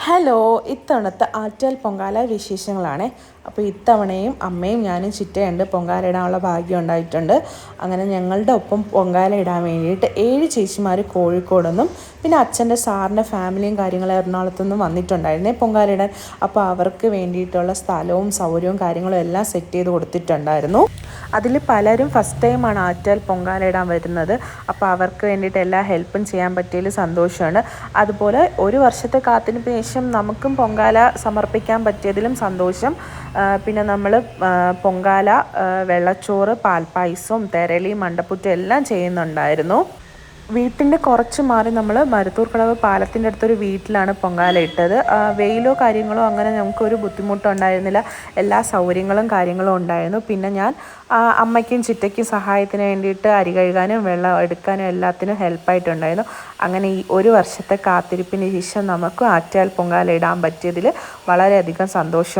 Hello, ഇത്തവണത്തെ ആറ്റാൽ പൊങ്കാല വിശേഷങ്ങളാണ്. അപ്പോൾ ഇത്തവണയും അമ്മയും ഞാനും ചിറ്റയുണ്ട് പൊങ്കാല ഇടാനുള്ള ഭാഗ്യം ഉണ്ടായിട്ടുണ്ട്. അങ്ങനെ ഞങ്ങളുടെ ഒപ്പം പൊങ്കാല ഇടാൻ വേണ്ടിയിട്ട് 7 ചേച്ചിമാർ കോഴിക്കോട് നിന്നും പിന്നെ അച്ഛൻ്റെ സാറിൻ്റെ ഫാമിലിയും കാര്യങ്ങളും എറണാകുളത്തു നിന്നും വന്നിട്ടുണ്ടായിരുന്നേ പൊങ്കാല ഇടാൻ. അപ്പോൾ അവർക്ക് വേണ്ടിയിട്ടുള്ള സ്ഥലവും സൗകര്യവും കാര്യങ്ങളും എല്ലാം സെറ്റ് ചെയ്ത് കൊടുത്തിട്ടുണ്ടായിരുന്നു. അതിൽ പലരും ഫസ്റ്റ് ടൈമാണ് ആറ്റാൽ പൊങ്കാല ഇടാൻ വരുന്നത്. അപ്പോൾ അവർക്ക് വേണ്ടിയിട്ട് എല്ലാ ഹെൽപ്പും ചെയ്യാൻ പറ്റിയതിൽ സന്തോഷമാണ്. അതുപോലെ ഒരു വർഷത്തെ കാത്തിരിപ്പിന് ശേഷം നമുക്കും പൊങ്കാല സമർപ്പിക്കാൻ പറ്റിയതിലും സന്തോഷം. പിന്നെ നമ്മൾ പൊങ്കാല, വെള്ളച്ചോറ്, പാൽപ്പായസവും തെരളിയും മണ്ടപ്പുറ്റും എല്ലാം ചെയ്യുന്നുണ്ടായിരുന്നു. വീട്ടിൻ്റെ കുറച്ച് മാറി നമ്മൾ മരുത്തൂർക്കടവ് പാലത്തിൻ്റെ അടുത്തൊരു വീട്ടിലാണ് പൊങ്കാല ഇട്ടത്. വെയിലോ കാര്യങ്ങളോ അങ്ങനെ നമുക്കൊരു ബുദ്ധിമുട്ടും ഉണ്ടായിരുന്നില്ല. എല്ലാ സൗകര്യങ്ങളും കാര്യങ്ങളും ഉണ്ടായിരുന്നു. പിന്നെ ഞാൻ അമ്മയ്ക്കും ചിറ്റയ്ക്കും സഹായത്തിന് വേണ്ടിയിട്ട് അരി കഴുകാനും വെള്ളം എടുക്കാനും എല്ലാത്തിനും ഹെൽപ്പായിട്ടുണ്ടായിരുന്നു. അങ്ങനെ ഈ ഒരു വർഷത്തെ കാത്തിരിപ്പിന് ശേഷം നമുക്ക് ആറ്റാൽ പൊങ്കാല ഇടാൻ പറ്റിയതിൽ വളരെയധികം സന്തോഷം.